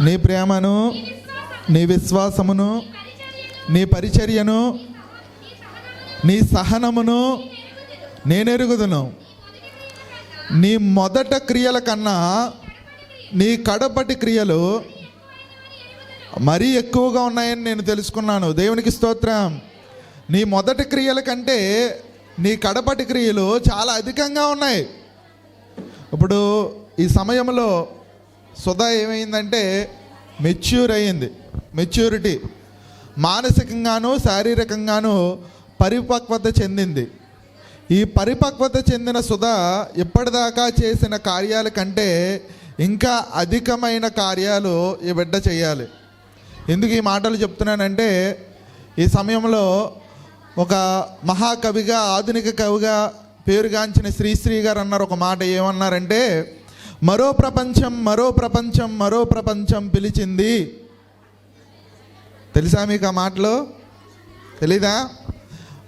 నీ ప్రేమను, నీ విశ్వాసమును, నీ పరిచర్యను, నీ సహనమును నేనెరుగుదును. నీ మొదట క్రియల కన్నా నీ కడపటి క్రియలు మరీ ఎక్కువగా ఉన్నాయని నేను తెలుసుకున్నాను. దేవునికి స్తోత్రం. నీ మొదటి క్రియల కంటే నీ కడపటి క్రియలు చాలా అధికంగా ఉన్నాయి. ఇప్పుడు ఈ సమయంలో సుధా ఏమైందంటే మెచ్యూర్ అయ్యింది. మెచ్యూరిటీ మానసికంగాను శారీరకంగాను పరిపక్వత చెందింది. ఈ పరిపక్వత చెందిన సుధా ఇప్పటిదాకా చేసిన కార్యాల కంటే ఇంకా అధికమైన కార్యాలు ఈ బిడ్డ చేయాలి. ఎందుకు ఈ మాటలు చెప్తున్నానంటే, ఈ సమయంలో ఒక మహాకవిగా, ఆధునిక కవిగా పేరుగాంచిన శ్రీశ్రీ గారు అన్నారు ఒక మాట. ఏమన్నారంటే, మరో ప్రపంచం మరో ప్రపంచం మరో ప్రపంచం పిలిచింది. తెలుసా మీకు ఆ మాటలు? తెలీదా?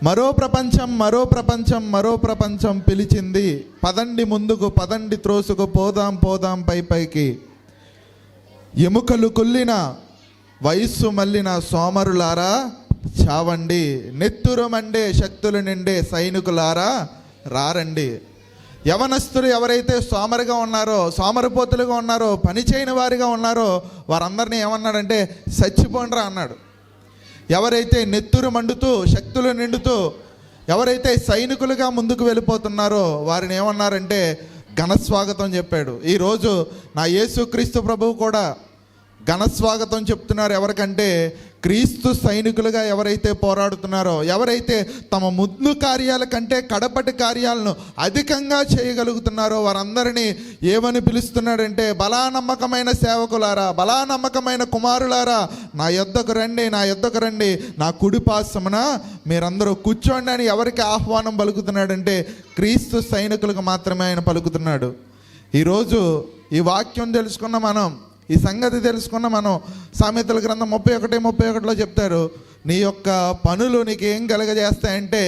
మరో ప్రపంచం మరో ప్రపంచం మరో ప్రపంచం పిలిచింది, పదండి ముందుకు పదండి త్రోసుకు, పోదాం పోదాం పై పైకి, ఎముకలు కుల్లిన వయస్సు మళ్ళిన సోమరులారా చావండి, నెత్తురు మండే శక్తులు నిండే సైనికులారా రారండి. యవనస్తులు ఎవరైతే సోమరిగా ఉన్నారో, సోమరిపోతులుగా ఉన్నారో, పని చేయని వారిగా ఉన్నారో వారందరినీ ఏమన్నాడంటే చచ్చిపోండ్రా అన్నాడు. ఎవరైతే నెత్తురు మండుతూ శక్తులు నిండుతూ ఎవరైతే సైనికులుగా ముందుకు వెళ్ళిపోతున్నారో వారిని ఏమన్నారంటే ఘనస్వాగతం చెప్పాడు. ఈరోజు నా యేసుక్రీస్తు ప్రభువు కూడా ఘనస్వాగతం చెప్తున్నారు. ఎవరికంటే క్రీస్తు సైనికులుగా ఎవరైతే పోరాడుతున్నారో, ఎవరైతే తమ ముందు కార్యాల కంటే కడపటి కార్యాలను అధికంగా చేయగలుగుతున్నారో వారందరినీ ఏమని పిలుస్తున్నాడంటే, బలానమ్మకమైన సేవకులారా, బలానమ్మకమైన కుమారులారా, నా యొద్దకు రండి, నా యొద్దకు రండి, నా కుడిపార్శ్వమున మీరందరూ కూర్చోండి అని ఎవరికి ఆహ్వానం పలుకుతున్నాడంటే క్రీస్తు సైనికులకు మాత్రమే ఆయన పలుకుతున్నాడు. ఈరోజు ఈ వాక్యం తెలుసుకున్న మనం, ఈ సంగతి తెలుసుకున్న మనం, సామెతల గ్రంథం 31:31 చెప్తారు, నీ యొక్క పనులు నీకేం కలుగజేస్తాయంటే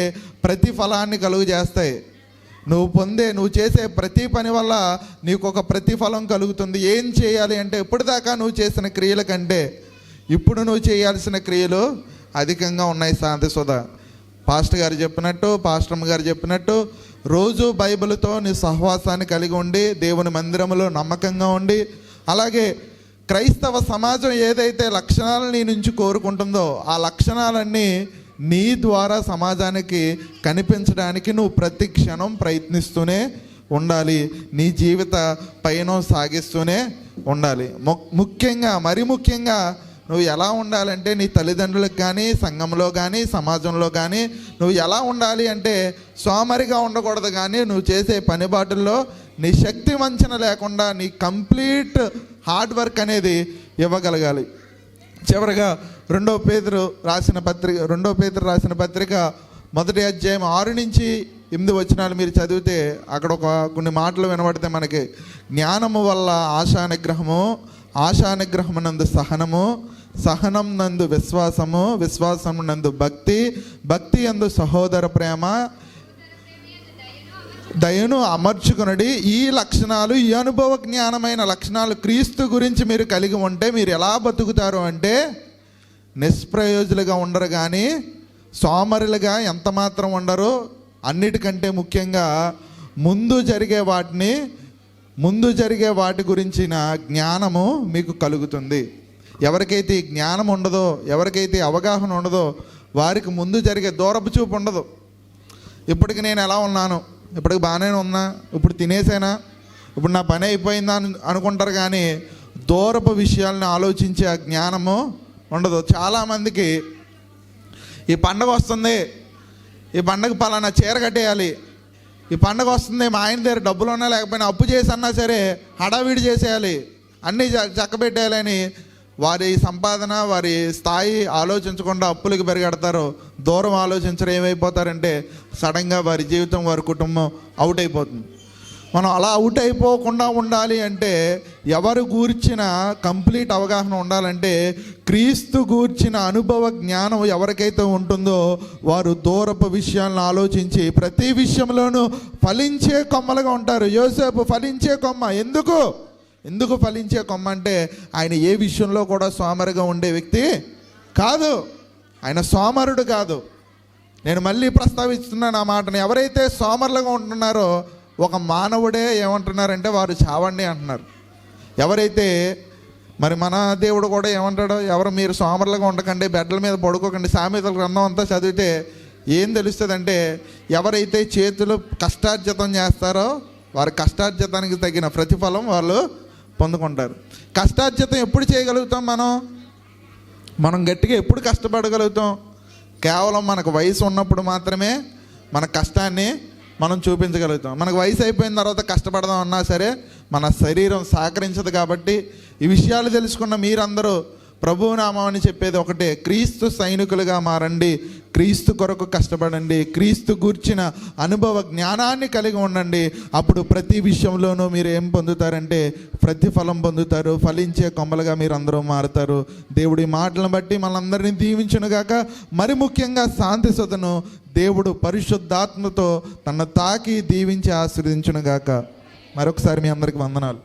ప్రతిఫలాన్ని కలుగజేస్తాయి. నువ్వు చేసే ప్రతి పని వల్ల నీకు ఒక ప్రతిఫలం కలుగుతుంది. ఏం చేయాలి అంటే, ఇప్పటిదాకా నువ్వు చేసిన క్రియల కంటే ఇప్పుడు నువ్వు చేయాల్సిన క్రియలు అధికంగా ఉన్నాయి. శాంతి సుధా పాస్టర్ గారు చెప్పినట్టు, పాస్టర్మ్మ గారు చెప్పినట్టు, రోజు బైబిల్తో నీ సహవాసాన్ని కలిగి ఉండి, దేవుని మందిరంలో నమ్మకంగా ఉండి, అలాగే క్రైస్తవ సమాజం ఏదైతే లక్షణాలు నీ నుంచి కోరుకుంటుందో ఆ లక్షణాలన్నీ నీ ద్వారా సమాజానికి కనిపించడానికి నువ్వు ప్రతి క్షణం ప్రయత్నిస్తూనే ఉండాలి. నీ జీవిత పయనం సాగిస్తూనే ఉండాలి. మరి ముఖ్యంగా నువ్వు ఎలా ఉండాలంటే, నీ తల్లిదండ్రులకు కానీ, సంఘంలో కానీ, సమాజంలో కానీ నువ్వు ఎలా ఉండాలి అంటే సోమరిగా ఉండకూడదు. కానీ నువ్వు చేసే పనిబాటుల్లో నీ శక్తి వంచన లేకుండా నీ కంప్లీట్ హార్డ్ వర్క్ అనేది ఇవ్వగలగాలి. చివరిగా 2 పేతురు రాసిన పత్రిక 1వ అధ్యాయం 6-8 వచనాలు మీరు చదివితే అక్కడ కొన్ని మాటలు వినబడితే మనకి, జ్ఞానము వల్ల ఆశానిగ్రహము నందు సహనము, సహనం నందు విశ్వాసము, విశ్వాసము నందు భక్తి యందు సహోదర ప్రేమ, దయను అమర్చుకునడి. ఈ లక్షణాలు, ఈ అనుభవ జ్ఞానమైన లక్షణాలు క్రీస్తు గురించి మీరు కలిగి ఉంటే మీరు ఎలా బతుకుతారు అంటే నిష్ప్రయోజులుగా ఉండరు, కానీ సోమరులుగా ఎంత మాత్రం ఉండరు. అన్నిటికంటే ముఖ్యంగా ముందు జరిగే వాటి గురించిన జ్ఞానము మీకు కలుగుతుంది. ఎవరికైతే ఈ జ్ఞానం ఉండదో, ఎవరికైతే అవగాహన ఉండదో వారికి ముందు జరిగే దూరపు చూపు ఉండదు. ఇప్పటికి నేను ఎలా ఉన్నాను, ఇప్పటికి బాగానే ఉన్నా, ఇప్పుడు తినేసేనా, ఇప్పుడు నా పని అయిపోయిందా అనుకుంటారు, కానీ దూరపు విషయాలను ఆలోచించే ఆ జ్ఞానము ఉండదు. చాలామందికి ఈ పండగ వస్తుంది, ఈ పండగ పలానా చీర కట్టేయాలి, ఈ పండగ వస్తుంది, మా ఆయన దగ్గర డబ్బులు ఉన్నా లేకపోయినా అప్పు చేసి అన్నా సరే హడావిడి చేసేయాలి, అన్నీ చక్కబెట్టేయాలని వారి సంపాదన, వారి స్థాయి ఆలోచించకుండా అప్పులకు పెరిగెడతారు. దూరం ఆలోచించడం ఏమైపోతారంటే సడన్గా వారి జీవితం, వారి కుటుంబం అవుట్ అయిపోతుంది. మనం అలా అవుట్ అయిపోకుండా ఉండాలి అంటే ఎవరు గూర్చిన కంప్లీట్ అవగాహన ఉండాలంటే క్రీస్తు గూర్చిన అనుభవ జ్ఞానం ఎవరికైతే ఉంటుందో వారు దూరపు విషయాలను ఆలోచించి ప్రతి విషయంలోనూ ఫలించే కొమ్మలుగా ఉంటారు. యోసేపు ఫలించే కొమ్మ. ఎందుకు? ఎందుకు ఫలించే కొమ్మ అంటే ఆయన ఏ విషయంలో కూడా సోమరిగా ఉండే వ్యక్తి కాదు. ఆయన సోమరుడు కాదు. నేను మళ్ళీ ప్రస్తావిస్తున్నాను ఆ మాటని. ఎవరైతే సోమరులుగా ఉంటున్నారో ఒక మానవుడే ఏమంటున్నారంటే వారు చావండి అంటున్నారు. ఎవరైతే మరి మన దేవుడు కూడా ఏమంటాడో, ఎవరు మీరు సోమరులుగా ఉండకండి, బెడ్ల మీద పడుకోకండి. సామెతల గ్రంథం అంతా చదివితే ఏం తెలుస్తుందంటే, ఎవరైతే చేతులు కష్టార్జితం చేస్తారో వారి కష్టార్జితానికి తగిన ప్రతిఫలం వాళ్ళు పొందుకుంటారు. కష్టార్జితం ఎప్పుడు చేయగలుగుతాం? మనం గట్టిగా ఎప్పుడు కష్టపడగలుగుతాం? కేవలం మనకు వయసు ఉన్నప్పుడు మాత్రమే మన కష్టాన్ని మనం చూపించగలుగుతాం. మనకు వయసు అయిపోయిన తర్వాత కష్టపడదాం అన్నా సరే మన శరీరం సహకరించదు. కాబట్టి ఈ విషయాలు తెలుసుకున్న మీరందరూ ప్రభువు నామని చెప్పేది ఒకటే, క్రీస్తు సైనికులుగా మారండి, క్రీస్తు కొరకు కష్టపడండి, క్రీస్తు గూర్చిన అనుభవ జ్ఞానాన్ని కలిగి ఉండండి. అప్పుడు ప్రతి విషయంలోనూ మీరు ఏం పొందుతారంటే ప్రతిఫలం పొందుతారు. ఫలించే కొమ్మలుగా మీరు అందరూ మారుతారు. దేవుడి మాటలను బట్టి మనందరినీ దీవించునుగాక. మరి ముఖ్యంగా శాంతి సుధను దేవుడు పరిశుద్ధాత్మతో తన తాకి దీవించి ఆశీర్వదించునుగాక. మరొకసారి మీ అందరికి వందనాలు.